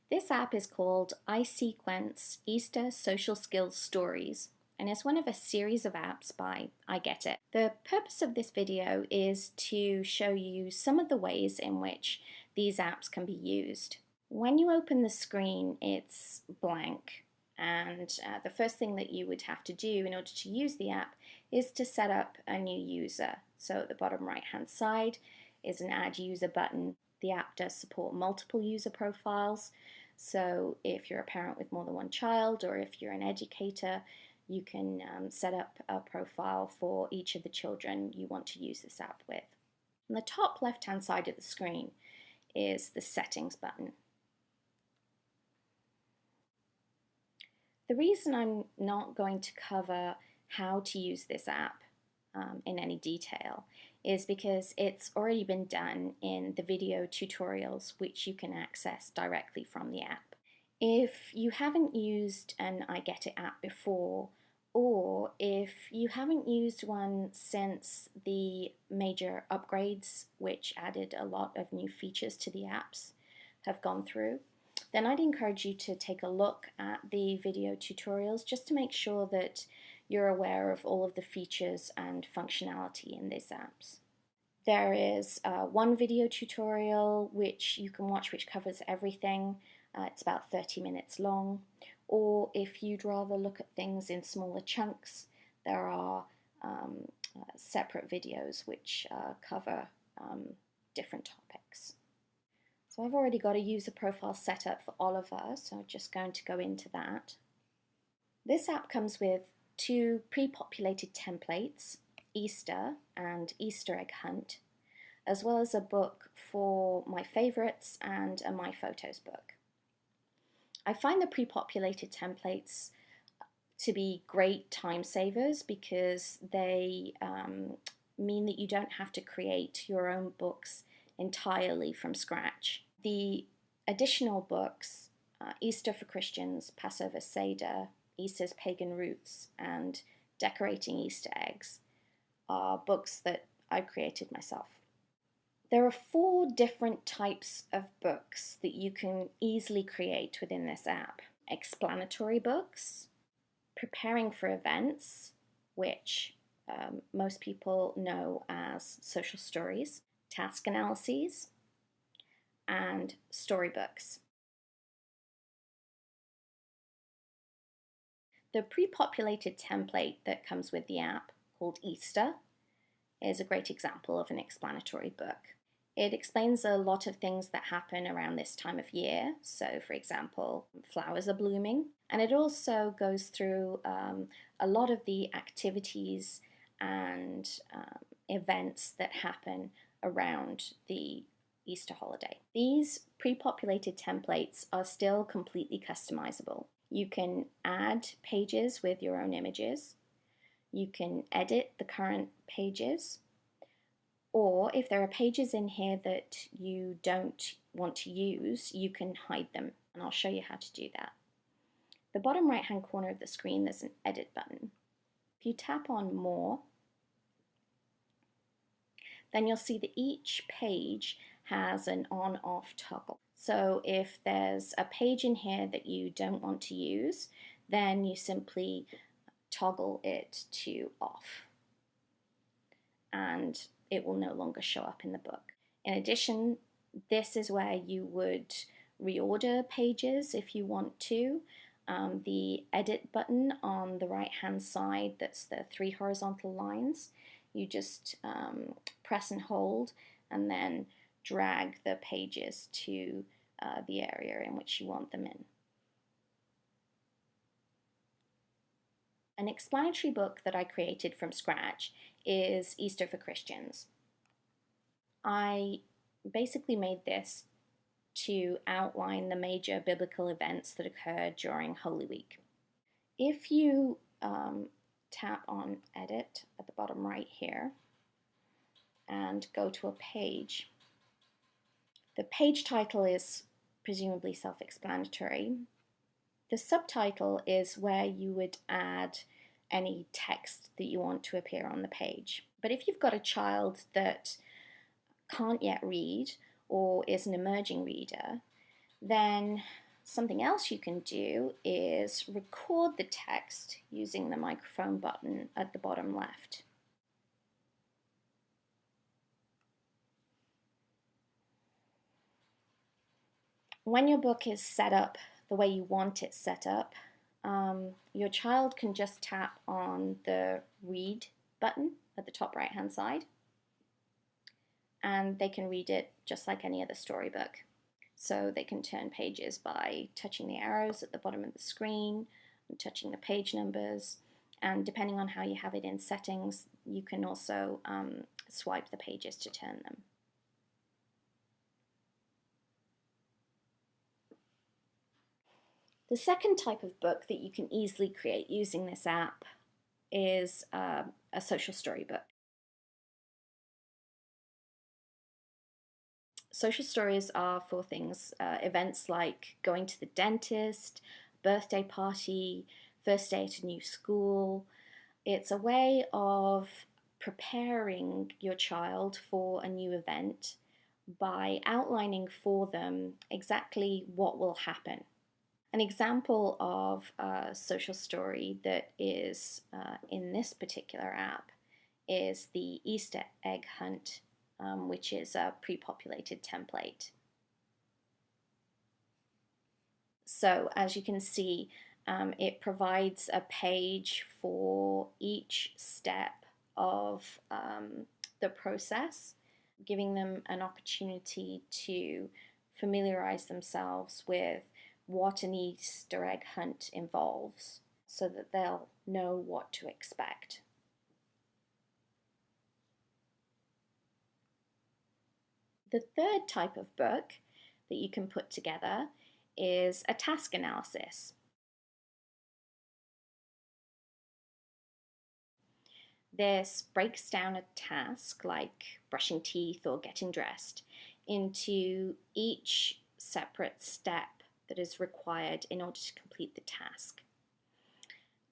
This app is called See-quence Easter Social Skills Stories, and is one of a series of apps by I Get It. The purpose of this video is to show you some of the ways in which these apps can be used. When you open the screen, it's blank, and the first thing that you would have to do in order to use the app is to set up a new user. So at the bottom right hand side is an Add User button. The app does support multiple user profiles, so if you're a parent with more than one child, or if you're an educator, you can set up a profile for each of the children you want to use this app with. On the top left hand side of the screen is the Settings button. The reason I'm not going to cover how to use this app in any detail is because it's already been done in the video tutorials which you can access directly from the app. If you haven't used an I Get It app before, or if you haven't used one since the major upgrades which added a lot of new features to the apps have gone through, then I'd encourage you to take a look at the video tutorials just to make sure that you're aware of all of the features and functionality in these apps. There is one video tutorial which you can watch which covers everything. It's about 30 minutes long. Or if you'd rather look at things in smaller chunks, there are separate videos which cover different topics. So I've already got a user profile set up for Oliver, so I'm just going to go into that. This app comes with two pre-populated templates, Easter and Easter egg hunt, as well as a book for my favorites and a My Photos book. I find the pre-populated templates to be great time savers because they mean that you don't have to create your own books entirely from scratch. The additional books, Easter for Christians, Passover Seder, Easter's Pagan Roots, and Decorating Easter Eggs, are books that I created myself. There are 4 different types of books that you can easily create within this app. Explanatory books, preparing for events, which most people know as social stories, task analyses, and storybooks. The pre-populated template that comes with the app, called Easter, is a great example of an explanatory book. It explains a lot of things that happen around this time of year. So, for example, flowers are blooming. And it also goes through a lot of the activities and events that happen around the Easter holiday. These pre-populated templates are still completely customizable. You can add pages with your own images. You can edit the current pages. Or if there are pages in here that you don't want to use, you can hide them, and I'll show you how to do that. The bottom right hand corner of the screen, there's an edit button. If you tap on more, then you'll see that each page has an on-off toggle. So if there's a page in here that you don't want to use, then you simply toggle it to off, and it will no longer show up in the book. In addition, this is where you would reorder pages if you want to. The edit button on the right hand side, that's the 3 horizontal lines, you just press and hold and then drag the pages to the area in which you want them in. An explanatory book that I created from scratch is Easter for Christians. I basically made this to outline the major biblical events that occurred during Holy Week. If you tap on Edit at the bottom right here and go to a page, the page title is presumably self-explanatory. The subtitle is where you would add any text that you want to appear on the page. But if you've got a child that can't yet read or is an emerging reader, then Something else you can do is record the text using the microphone button at the bottom left. When your book is set up the way you want it set up, your child can just tap on the read button at the top right hand side, and they can read it just like any other storybook. So they can turn pages by touching the arrows at the bottom of the screen and touching the page numbers, and depending on how you have it in settings, you can also swipe the pages to turn them. The second type of book that you can easily create using this app is a social storybook. Social stories are for things, events like going to the dentist, birthday party, first day at a new school. It's a way of preparing your child for a new event by outlining for them exactly what will happen. An example of a social story that is in this particular app is the Easter egg hunt, which is a pre-populated template. So as you can see, it provides a page for each step of the process, giving them an opportunity to familiarize themselves with what an Easter egg hunt involves so that they'll know what to expect. The third type of book that you can put together is a task analysis. This breaks down a task like brushing teeth or getting dressed into each separate step that is required in order to complete the task.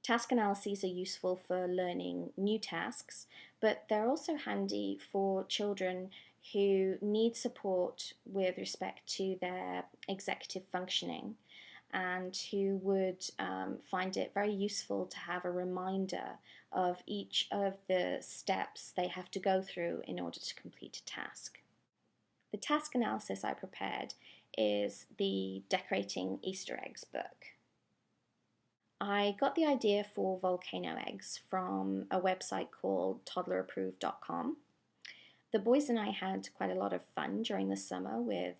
Task analyses are useful for learning new tasks, but they're also handy for children who need support with respect to their executive functioning and who would find it very useful to have a reminder of each of the steps they have to go through in order to complete a task. The task analysis I prepared is the Decorating Easter Eggs book. I got the idea for volcano eggs from a website called toddlerapproved.com. The boys and I had quite a lot of fun during the summer with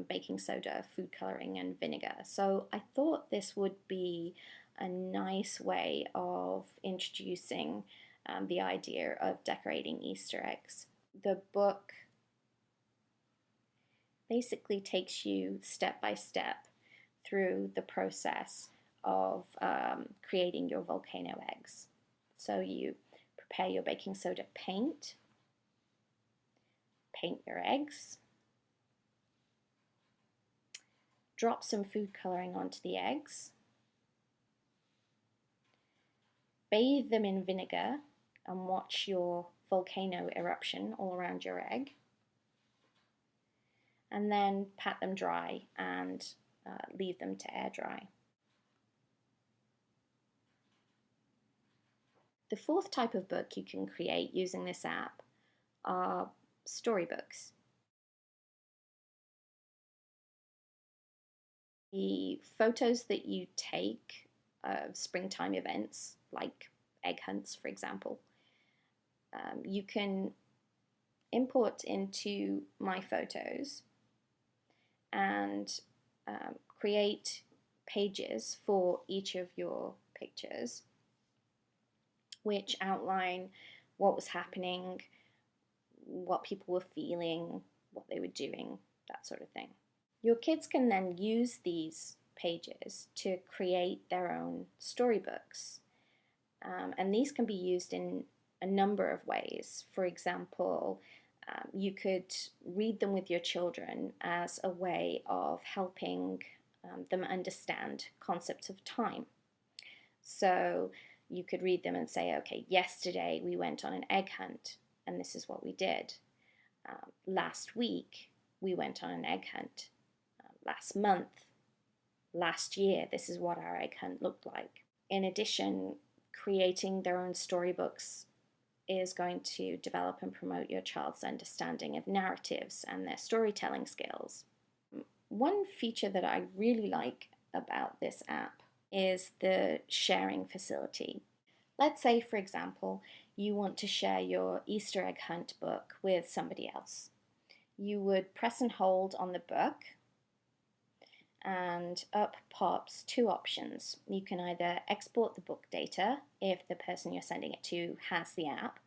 baking soda, food coloring, and vinegar. So I thought this would be a nice way of introducing the idea of decorating Easter eggs. The book basically takes you step by step through the process of creating your volcano eggs. So you prepare your baking soda paint, paint your eggs, drop some food coloring onto the eggs, bathe them in vinegar and watch your volcano eruption all around your egg, and then pat them dry and leave them to air dry. The fourth type of book you can create using this app are storybooks. The photos that you take of springtime events, like egg hunts, for example, you can import into My Photos and create pages for each of your pictures which outline what was happening, what people were feeling, what they were doing, that sort of thing. Your kids can then use these pages to create their own storybooks. And these can be used in a number of ways. For example, you could read them with your children as a way of helping them understand concepts of time. So you could read them and say, okay, yesterday we went on an egg hunt and this is what we did. Last week we went on an egg hunt. Last month last year, this is what our egg hunt looked like. In addition, creating their own storybooks is going to develop and promote your child's understanding of narratives and their storytelling skills. One feature that I really like about this app is the sharing facility. Let's say, for example, you want to share your Easter egg hunt book with somebody else. You would press and hold on the book, and up pops two options. You can either export the book data if the person you're sending it to has the app,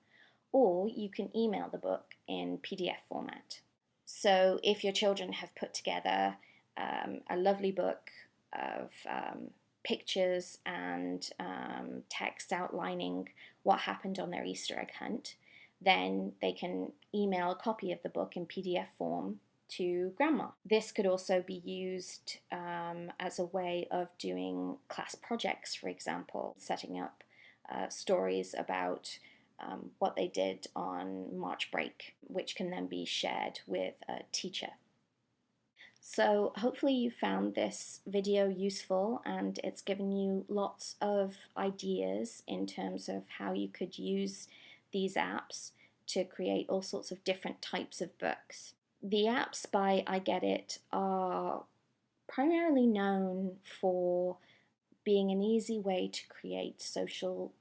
or you can email the book in PDF format. So if your children have put together a lovely book of pictures and text outlining what happened on their Easter egg hunt, then they can email a copy of the book in PDF form to grandma. This could also be used as a way of doing class projects, for example, setting up stories about what they did on March break, which can then be shared with a teacher. So hopefully you found this video useful and it's given you lots of ideas in terms of how you could use these apps to create all sorts of different types of books. The apps by I Get It are primarily known for being an easy way to create social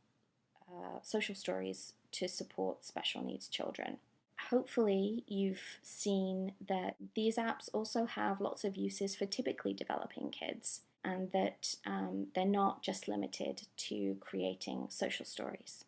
stories to support special needs children. Hopefully you've seen that these apps also have lots of uses for typically developing kids, and that they're not just limited to creating social stories.